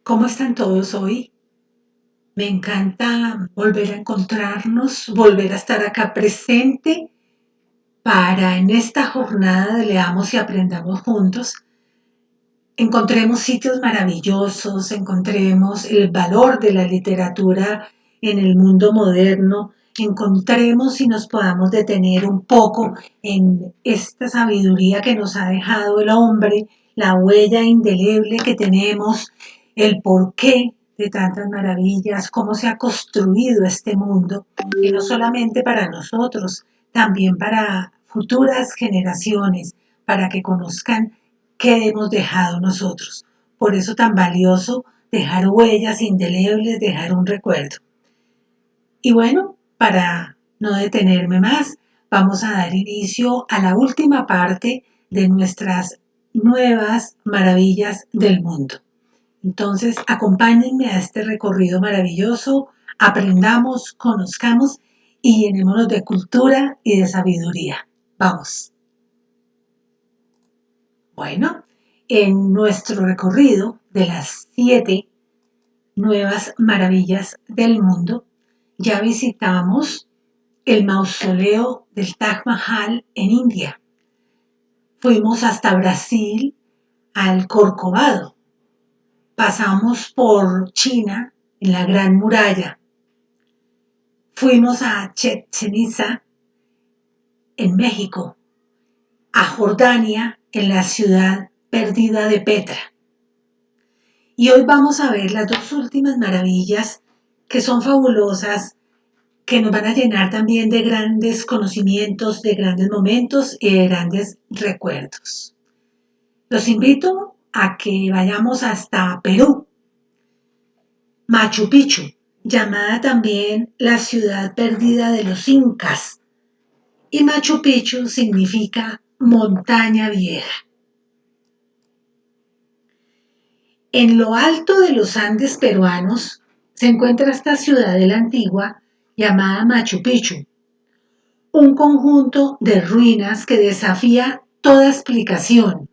¿Cómo están todos hoy? Me encanta volver a encontrarnos, volver a estar acá presente para en esta jornada de leamos y aprendamos juntos, encontremos sitios maravillosos, encontremos el valor de la literatura en el mundo moderno, encontremos y nos podamos detener un poco en esta sabiduría que nos ha dejado el hombre, la huella indeleble que tenemos, el porqué de tantas maravillas, cómo se ha construido este mundo, y no solamente para nosotros, también para futuras generaciones, para que conozcan qué hemos dejado nosotros. Por eso tan valioso dejar huellas indelebles, dejar un recuerdo. Y bueno, para no detenerme más, vamos a dar inicio a la última parte de nuestras nuevas maravillas del mundo. Entonces, acompáñenme a este recorrido maravilloso, aprendamos, conozcamos y llenémonos de cultura y de sabiduría. Vamos. Bueno, en nuestro recorrido de las 7 nuevas maravillas del mundo, ya visitamos el mausoleo del Taj Mahal en India. Fuimos hasta Brasil, al Corcovado. Pasamos por China, en la Gran Muralla. Fuimos a Chichén Itzá, en México. A Jordania, en la ciudad perdida de Petra. Y hoy vamos a ver las dos últimas maravillas que son fabulosas, que nos van a llenar también de grandes conocimientos, de grandes momentos y de grandes recuerdos. Los invito a que vayamos hasta Perú, Machu Picchu, llamada también la ciudad perdida de los incas, y Machu Picchu significa montaña vieja. En lo alto de los Andes peruanos se encuentra esta ciudadela antigua llamada Machu Picchu, un conjunto de ruinas que desafía toda explicación.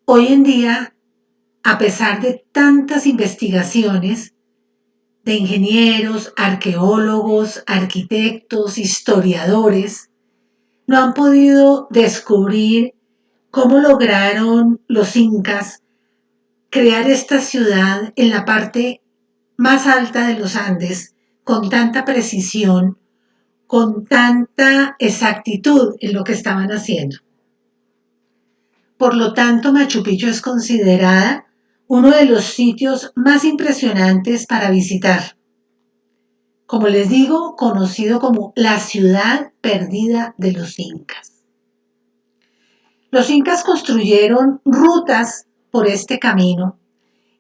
Hoy en día, a pesar de tantas investigaciones de ingenieros, arqueólogos, arquitectos, historiadores, no han podido descubrir cómo lograron los incas crear esta ciudad en la parte más alta de los Andes con tanta precisión, con tanta exactitud en lo que estaban haciendo. Por lo tanto, Machu Picchu es considerada uno de los sitios más impresionantes para visitar. Como les digo, conocido como la ciudad perdida de los incas. Los incas construyeron rutas por este camino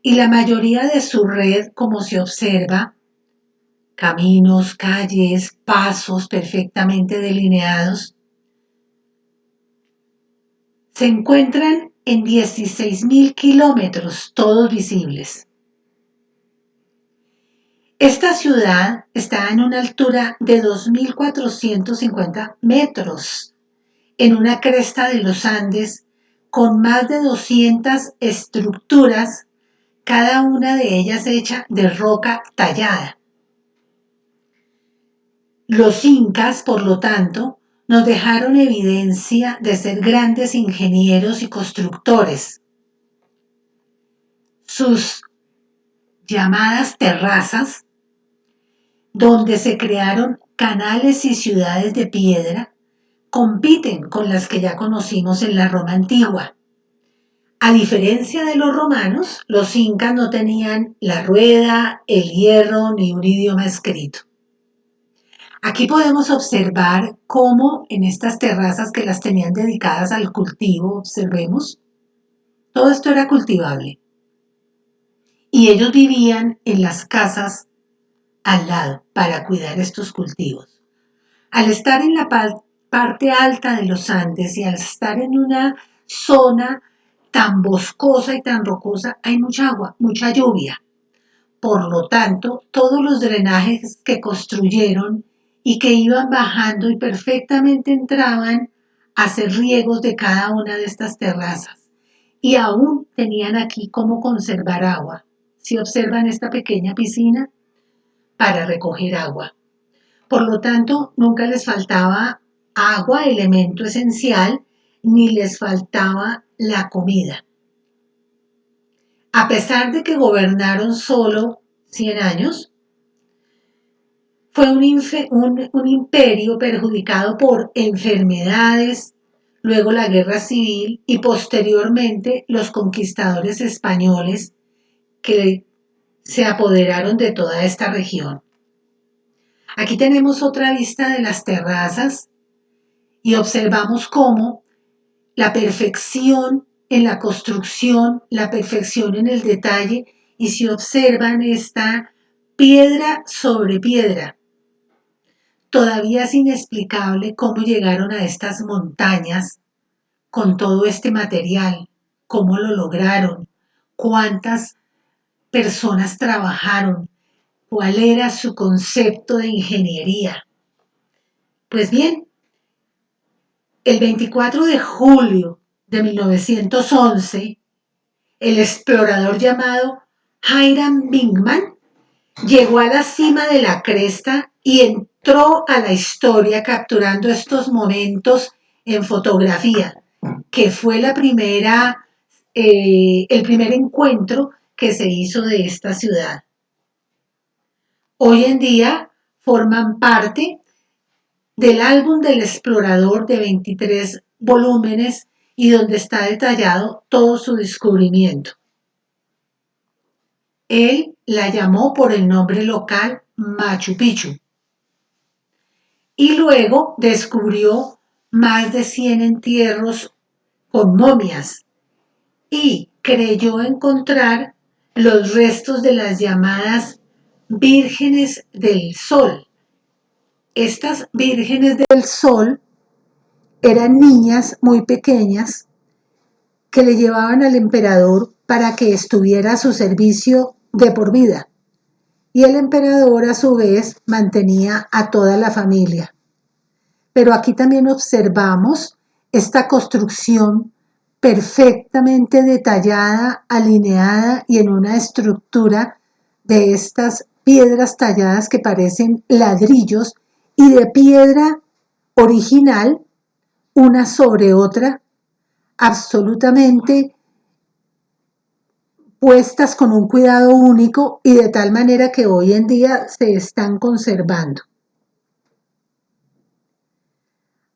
y la mayoría de su red, como se observa, caminos, calles, pasos perfectamente delineados, se encuentran en 16.000 kilómetros, todos visibles. Esta ciudad está en una altura de 2.450 metros, en una cresta de los Andes, con más de 200 estructuras, cada una de ellas hecha de roca tallada. Los incas, por lo tanto, nos dejaron evidencia de ser grandes ingenieros y constructores. Sus llamadas terrazas, donde se crearon canales y ciudades de piedra, compiten con las que ya conocimos en la Roma antigua. A diferencia de los romanos, los incas no tenían la rueda, el hierro ni un idioma escrito. Aquí podemos observar cómo en estas terrazas que las tenían dedicadas al cultivo, observemos, todo esto era cultivable. Y ellos vivían en las casas al lado para cuidar estos cultivos. Al estar en la parte alta de los Andes y al estar en una zona tan boscosa y tan rocosa, hay mucha agua, mucha lluvia. Por lo tanto, todos los drenajes que construyeron y que iban bajando y perfectamente entraban a hacer riegos de cada una de estas terrazas. y aún tenían aquí cómo conservar agua. Si observan esta pequeña piscina para recoger agua. Por lo tanto, nunca les faltaba agua, elemento esencial, ni les faltaba la comida. A pesar de que gobernaron solo 100 años, fue un imperio perjudicado por enfermedades, luego la guerra civil y posteriormente los conquistadores españoles que se apoderaron de toda esta región. Aquí tenemos otra vista de las terrazas y observamos cómo la perfección en la construcción, la perfección en el detalle, y si observan esta piedra sobre piedra. Todavía es inexplicable cómo llegaron a estas montañas con todo este material, cómo lo lograron, cuántas personas trabajaron, cuál era su concepto de ingeniería. Pues bien, el 24 de julio de 1911, el explorador llamado Hiram Bingham llegó a la cima de la cresta y entró a la historia capturando estos momentos en fotografía, que fue el primer encuentro que se hizo de esta ciudad. Hoy en día forman parte del álbum del explorador de 23 volúmenes y donde está detallado todo su descubrimiento. Él la llamó por el nombre local Machu Picchu y luego descubrió más de 100 entierros con momias y creyó encontrar los restos de las llamadas vírgenes del sol. Estas vírgenes del sol eran niñas muy pequeñas que le llevaban al emperador para que estuviera a su servicio de por vida. Y el emperador a su vez mantenía a toda la familia. Pero aquí también observamos esta construcción perfectamente detallada, alineada y en una estructura de estas piedras talladas que parecen ladrillos y de piedra original, una sobre otra, absolutamente puestas con un cuidado único y de tal manera que hoy en día se están conservando.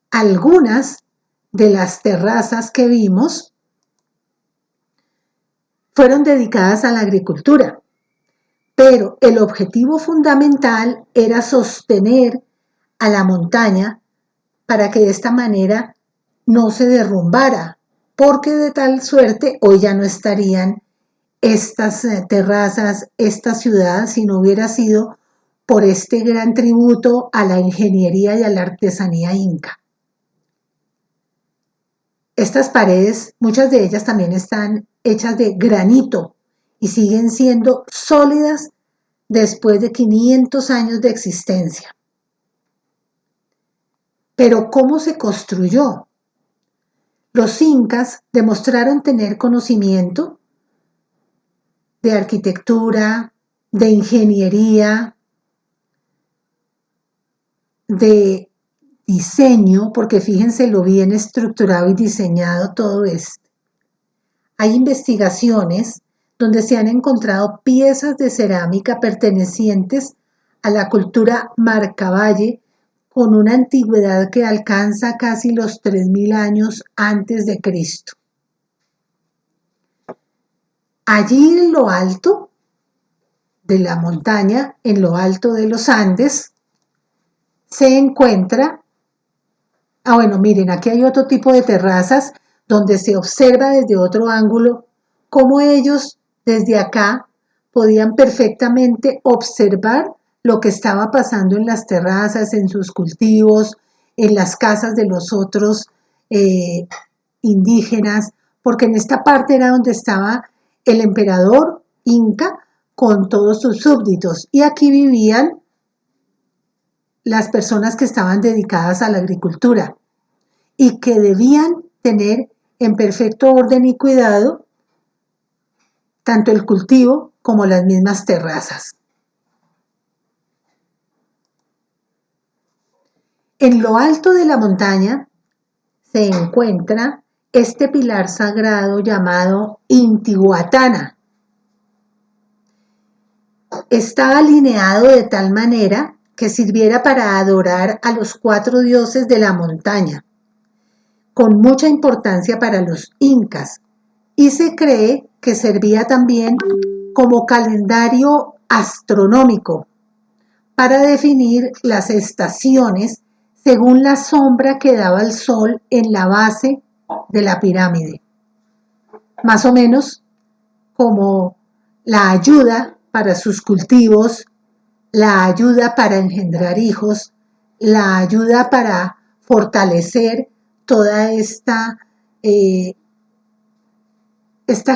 Algunas de las terrazas que vimos fueron dedicadas a la agricultura, pero el objetivo fundamental era sostener a la montaña para que de esta manera no se derrumbara, porque de tal suerte hoy ya no estarían estas terrazas, esta ciudad, si no hubiera sido por este gran tributo a la ingeniería y a la artesanía inca. Estas paredes, muchas de ellas también están hechas de granito y siguen siendo sólidas después de 500 años de existencia. Pero ¿cómo se construyó? Los incas demostraron tener conocimiento de arquitectura, de ingeniería, de diseño, porque fíjense lo bien estructurado y diseñado todo esto. Hay investigaciones donde se han encontrado piezas de cerámica pertenecientes a la cultura Marcavalle con una antigüedad que alcanza casi los 3000 años antes de Cristo. Allí en lo alto de la montaña, en lo alto de los Andes, se encuentra, bueno, miren, aquí hay otro tipo de terrazas donde se observa desde otro ángulo cómo ellos desde acá podían perfectamente observar lo que estaba pasando en las terrazas, en sus cultivos, en las casas de los otros indígenas, porque en esta parte era donde estaba el emperador inca con todos sus súbditos y aquí vivían las personas que estaban dedicadas a la agricultura y que debían tener en perfecto orden y cuidado, tanto el cultivo como las mismas terrazas. En lo alto de la montaña se encuentra este pilar sagrado llamado Intihuatana. Está alineado de tal manera que sirviera para adorar a los 4 dioses de la montaña, con mucha importancia para los incas, y se cree que servía también como calendario astronómico para definir las estaciones según la sombra que daba el sol en la base de la pirámide. Más o menos como la ayuda para sus cultivos, la ayuda para engendrar hijos, la ayuda para fortalecer toda esta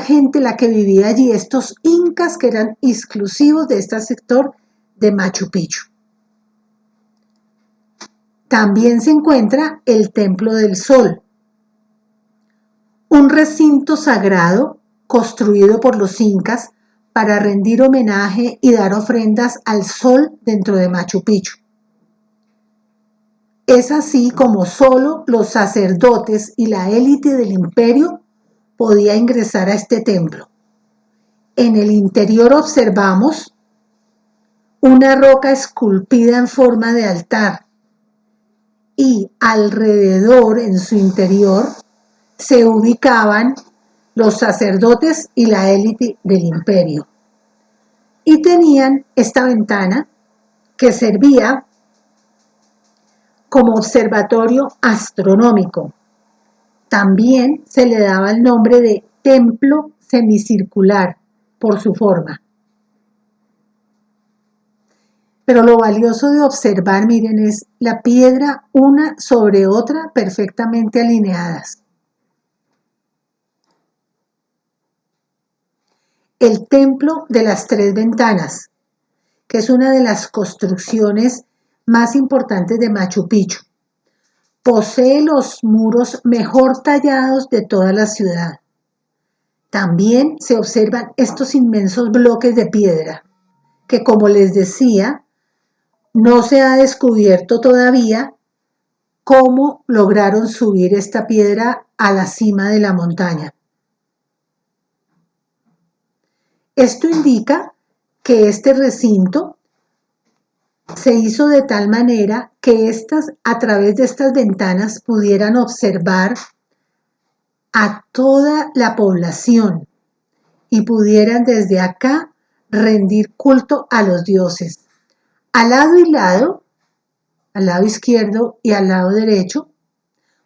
gente, la que vivía allí, estos incas que eran exclusivos de este sector de Machu Picchu. También se encuentra el Templo del Sol, un recinto sagrado construido por los incas para rendir homenaje y dar ofrendas al sol dentro de Machu Picchu. Es así como solo los sacerdotes y la élite del imperio podía ingresar a este templo. En el interior observamos una roca esculpida en forma de altar y alrededor, en su interior, se ubicaban los sacerdotes y la élite del imperio. Y tenían esta ventana que servía como observatorio astronómico. También se le daba el nombre de templo semicircular por su forma. Pero lo valioso de observar, miren, es la piedra una sobre otra perfectamente alineadas. El templo de las 3 ventanas, que es una de las construcciones más importantes de Machu Picchu. Posee los muros mejor tallados de toda la ciudad. También se observan estos inmensos bloques de piedra, que como les decía, no se ha descubierto todavía cómo lograron subir esta piedra a la cima de la montaña. Esto indica que este recinto se hizo de tal manera que a través de estas ventanas pudieran observar a toda la población y pudieran desde acá rendir culto a los dioses. Al lado izquierdo y al lado derecho,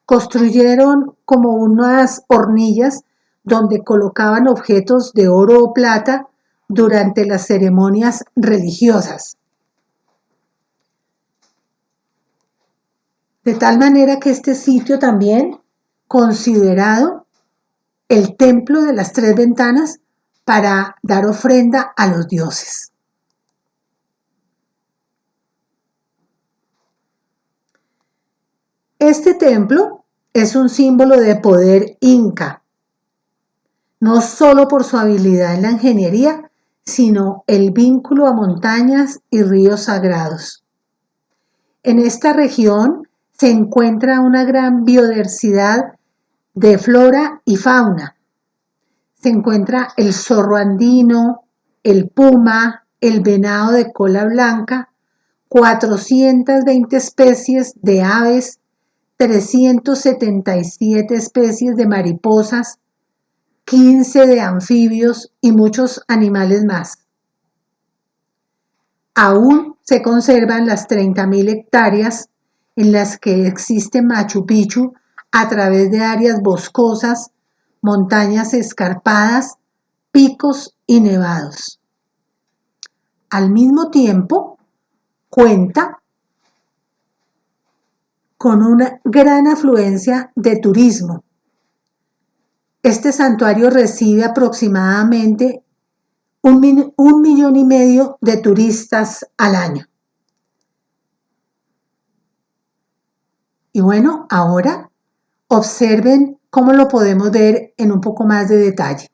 construyeron como unas hornillas donde colocaban objetos de oro o plata durante las ceremonias religiosas. De tal manera que este sitio también considerado el templo de las 3 ventanas para dar ofrenda a los dioses. Este templo es un símbolo de poder inca, no solo por su habilidad en la ingeniería, sino el vínculo a montañas y ríos sagrados. En esta región se encuentra una gran biodiversidad de flora y fauna. Se encuentra el zorro andino, el puma, el venado de cola blanca, 420 especies de aves, 377 especies de mariposas, 15 de anfibios y muchos animales más. Aún se conservan las 30.000 hectáreas en las que existe Machu Picchu a través de áreas boscosas, montañas escarpadas, picos y nevados. Al mismo tiempo, cuenta con una gran afluencia de turismo. Este santuario recibe aproximadamente 1,5 millones de turistas al año. Y bueno, ahora observen ¿Cómo lo podemos ver en un poco más de detalle?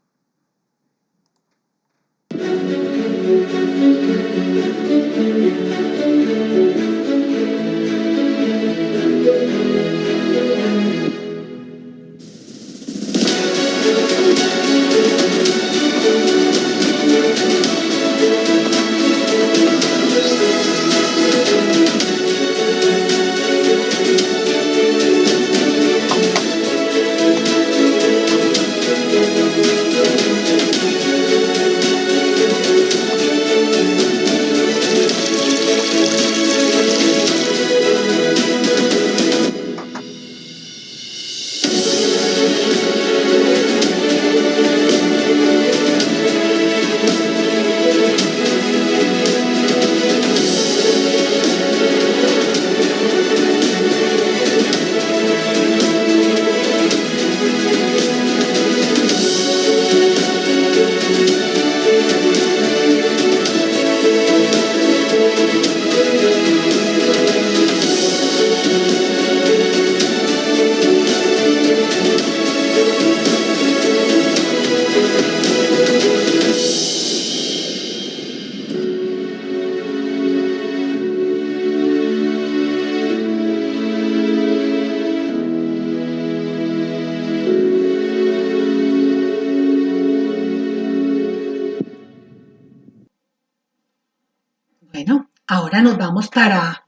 Bueno, ahora nos vamos para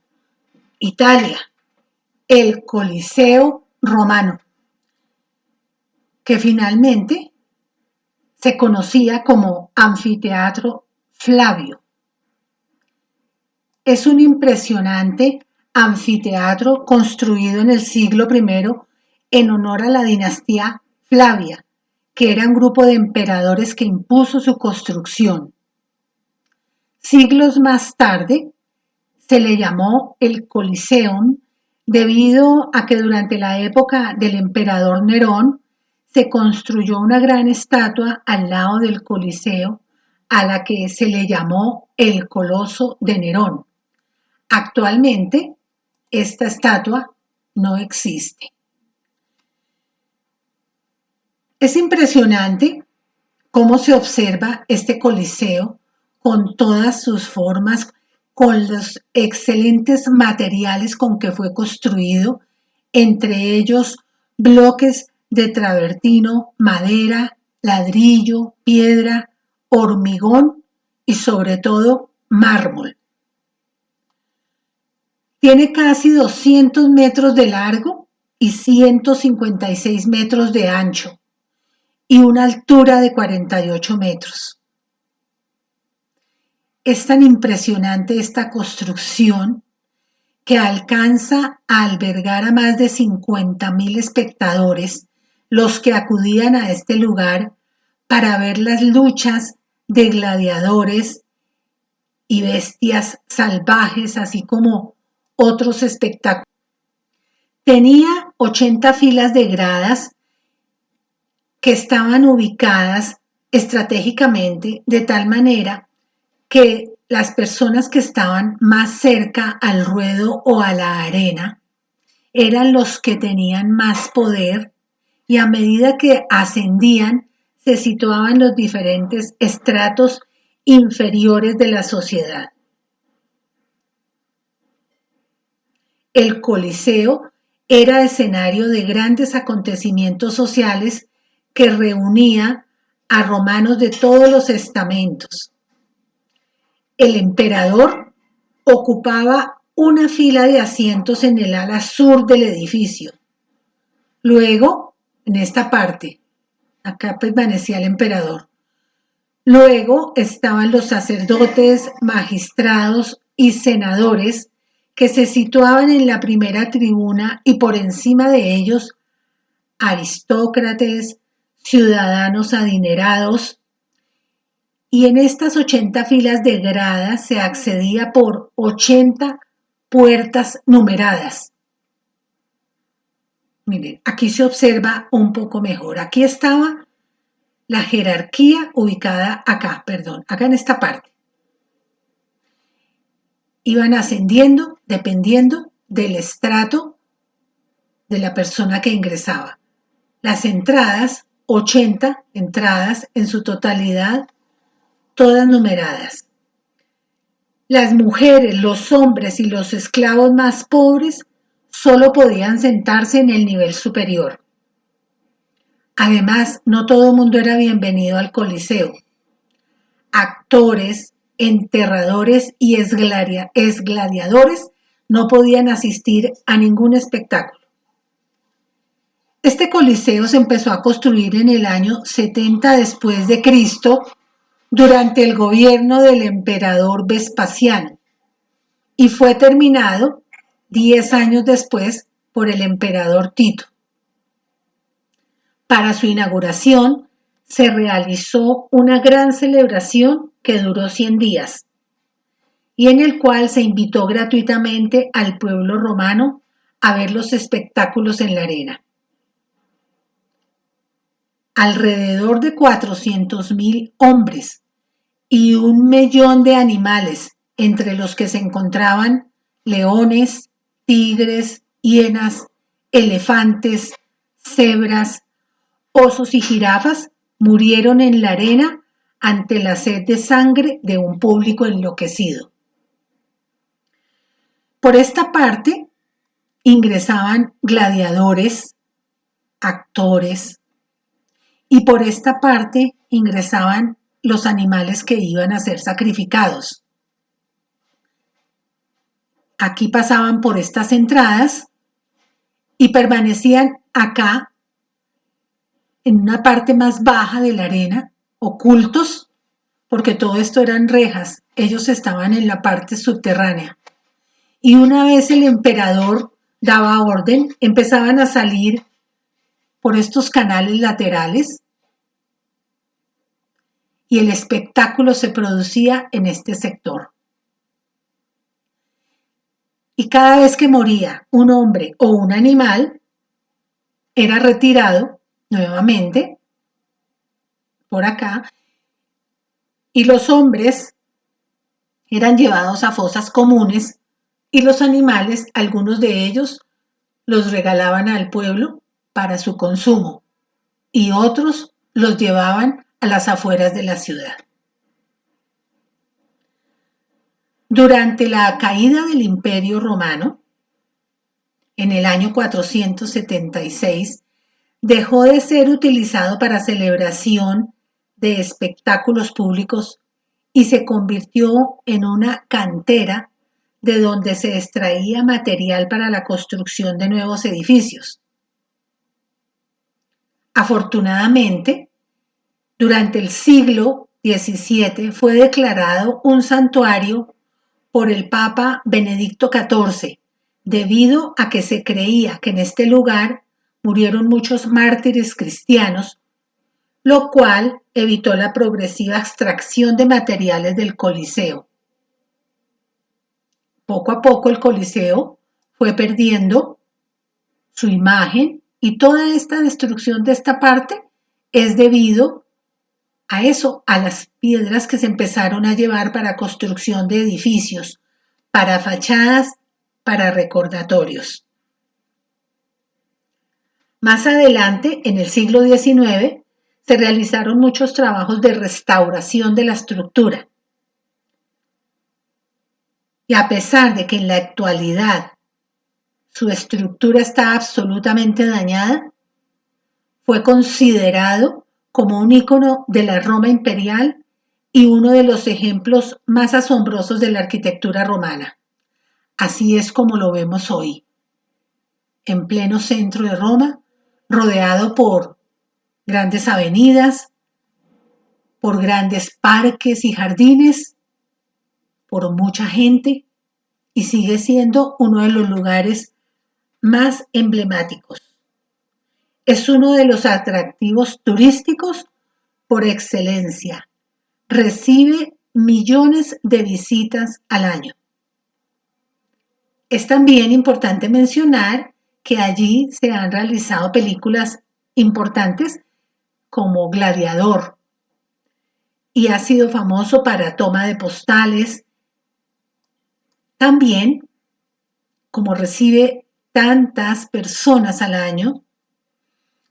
Italia, el Coliseo Romano, que finalmente se conocía como Anfiteatro Flavio. Es un impresionante anfiteatro construido en el siglo I en honor a la dinastía Flavia, que era un grupo de emperadores que impuso su construcción. Siglos más tarde se le llamó el Coliseum debido a que durante la época del emperador Nerón se construyó una gran estatua al lado del Coliseo a la que se le llamó el Coloso de Nerón. Actualmente, esta estatua no existe. Es impresionante cómo se observa este coliseo con todas sus formas, con los excelentes materiales con que fue construido, entre ellos bloques de travertino, madera, ladrillo, piedra, hormigón y sobre todo mármol. Tiene casi 200 metros de largo y 156 metros de ancho y una altura de 48 metros. Es tan impresionante esta construcción que alcanza a albergar a más de 50.000 espectadores, los que acudían a este lugar para ver las luchas de gladiadores y bestias salvajes, así como otros espectáculos. Tenía 80 filas de gradas que estaban ubicadas estratégicamente de tal manera que las personas que estaban más cerca al ruedo o a la arena eran los que tenían más poder y a medida que ascendían se situaban los diferentes estratos inferiores de la sociedad. El Coliseo era escenario de grandes acontecimientos sociales que reunía a romanos de todos los estamentos. El emperador ocupaba una fila de asientos en el ala sur del edificio. Luego, en esta parte, acá permanecía el emperador. Luego estaban los sacerdotes, magistrados y senadores que se situaban en la primera tribuna y por encima de ellos aristócratas, ciudadanos adinerados, y en estas 80 filas de gradas se accedía por 80 puertas numeradas. Miren, aquí se observa un poco mejor. Aquí estaba la jerarquía ubicada acá, acá en esta parte. Iban ascendiendo dependiendo del estrato de la persona que ingresaba. Las entradas, 80 entradas en su totalidad, todas numeradas. Las mujeres, los hombres y los esclavos más pobres solo podían sentarse en el nivel superior. Además, no todo el mundo era bienvenido al Coliseo. Actores, enterradores y exgladiadores no podían asistir a ningún espectáculo. Este coliseo se empezó a construir en el año 70 después de Cristo durante el gobierno del emperador Vespasiano y fue terminado 10 años después por el emperador Tito. Para su inauguración se realizó una gran celebración que duró 100 días y en el cual se invitó gratuitamente al pueblo romano a ver los espectáculos en la arena. Alrededor de 400.000 hombres y 1 millón de animales, entre los que se encontraban leones, tigres, hienas, elefantes, cebras, osos y jirafas, murieron en la arena ante la sed de sangre de un público enloquecido. Por esta parte ingresaban gladiadores, actores, y por esta parte ingresaban los animales que iban a ser sacrificados. Aquí pasaban por estas entradas y permanecían acá, en una parte más baja de la arena, ocultos, porque todo esto eran rejas. Ellos estaban en la parte subterránea. Y una vez el emperador daba orden, empezaban a salir por estos canales laterales y el espectáculo se producía en este sector. Y cada vez que moría un hombre o un animal, era retirado nuevamente por acá y los hombres eran llevados a fosas comunes y los animales, algunos de ellos, los regalaban al pueblo para su consumo y otros los llevaban a las afueras de la ciudad. Durante la caída del Imperio Romano, en el año 476, dejó de ser utilizado para celebración de espectáculos públicos y se convirtió en una cantera de donde se extraía material para la construcción de nuevos edificios. Afortunadamente, durante el siglo XVII fue declarado un santuario por el Papa Benedicto XIV, debido a que se creía que en este lugar murieron muchos mártires cristianos, lo cual evitó la progresiva extracción de materiales del Coliseo. Poco a poco el Coliseo fue perdiendo su imagen y toda esta destrucción de esta parte es debido a eso, a las piedras que se empezaron a llevar para construcción de edificios, para fachadas, para recordatorios. Más adelante, en el siglo XIX, se realizaron muchos trabajos de restauración de la estructura. Y a pesar de que en la actualidad su estructura está absolutamente dañada, fue considerado como un ícono de la Roma imperial y uno de los ejemplos más asombrosos de la arquitectura romana. Así es como lo vemos hoy, en pleno centro de Roma, rodeado por grandes avenidas, por grandes parques y jardines, por mucha gente, y sigue siendo uno de los lugares más emblemáticos. Es uno de los atractivos turísticos por excelencia. Recibe millones de visitas al año. Es también importante mencionar que allí se han realizado películas importantes como Gladiador y ha sido famoso para toma de postales. También, como recibe tantas personas al año,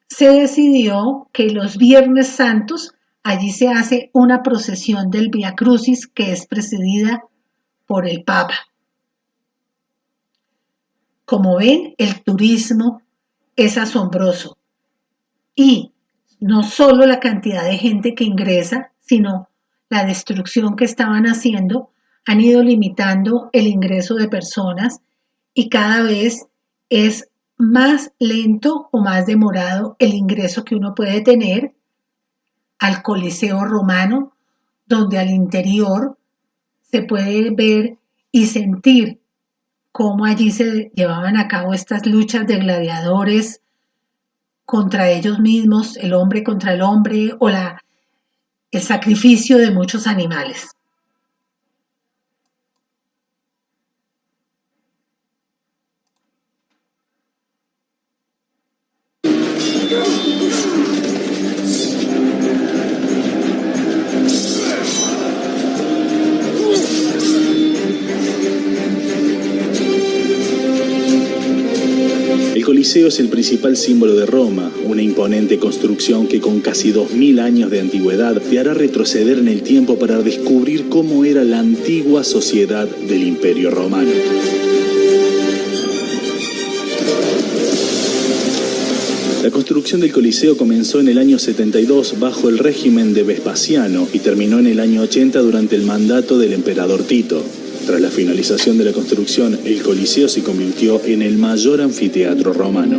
se decidió que los Viernes Santos allí se hace una procesión del Vía Crucis que es presidida por el Papa. Como ven, el turismo es asombroso y no solo la cantidad de gente que ingresa, sino la destrucción que estaban haciendo, han ido limitando el ingreso de personas y cada vez es más lento o más demorado el ingreso que uno puede tener al Coliseo Romano, donde al interior se puede ver y sentir cómo allí se llevaban a cabo estas luchas de gladiadores contra ellos mismos, el hombre contra el hombre o el sacrificio de muchos animales. El Coliseo es el principal símbolo de Roma, una imponente construcción que con casi 2000 años de antigüedad te hará retroceder en el tiempo para descubrir cómo era la antigua sociedad del Imperio Romano. La construcción del Coliseo comenzó en el año 72 bajo el régimen de Vespasiano y terminó en el año 80 durante el mandato del emperador Tito. Tras la finalización de la construcción, el Coliseo se convirtió en el mayor anfiteatro romano.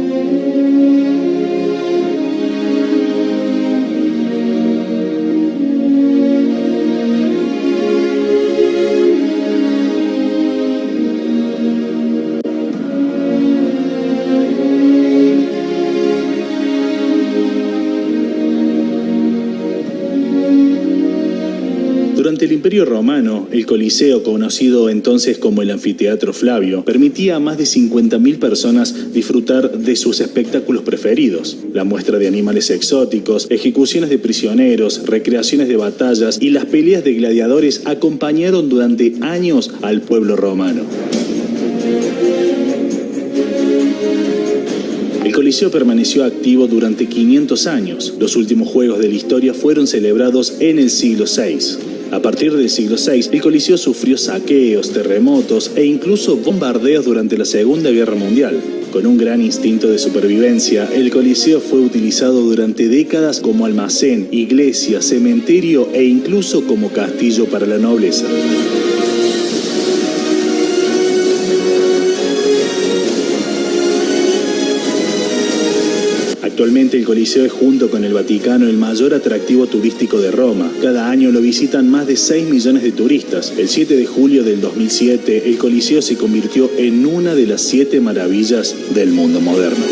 Durante el Imperio Romano, el Coliseo, conocido entonces como el Anfiteatro Flavio, permitía a más de 50.000 personas disfrutar de sus espectáculos preferidos. La muestra de animales exóticos, ejecuciones de prisioneros, recreaciones de batallas y las peleas de gladiadores acompañaron durante años al pueblo romano. El Coliseo permaneció activo durante 500 años. Los últimos juegos de la historia fueron celebrados en el siglo VI. A partir del siglo VI, el Coliseo sufrió saqueos, terremotos e incluso bombardeos durante la Segunda Guerra Mundial. Con un gran instinto de supervivencia, el Coliseo fue utilizado durante décadas como almacén, iglesia, cementerio e incluso como castillo para la nobleza. Actualmente el Coliseo es, junto con el Vaticano, el mayor atractivo turístico de Roma. Cada año lo visitan más de 6 millones de turistas. El 7 de julio del 2007, el Coliseo se convirtió en una de las 7 maravillas del mundo moderno.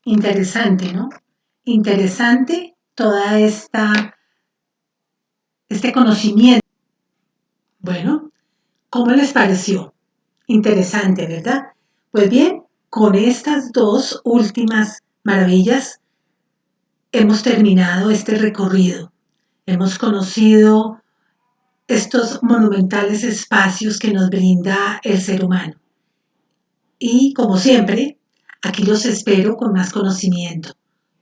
Interesante, ¿no? Interesante toda este conocimiento. Bueno, ¿cómo les pareció? Interesante, ¿verdad? Pues bien, con estas dos últimas maravillas hemos terminado este recorrido. Hemos conocido estos monumentales espacios que nos brinda el ser humano. Y como siempre, aquí los espero con más conocimiento.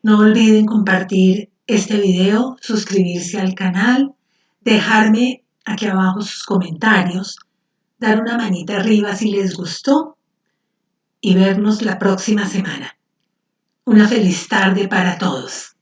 No olviden compartir este video, suscribirse al canal, dejarme aquí abajo sus comentarios, dar una manita arriba si les gustó y vernos la próxima semana. Una feliz tarde para todos.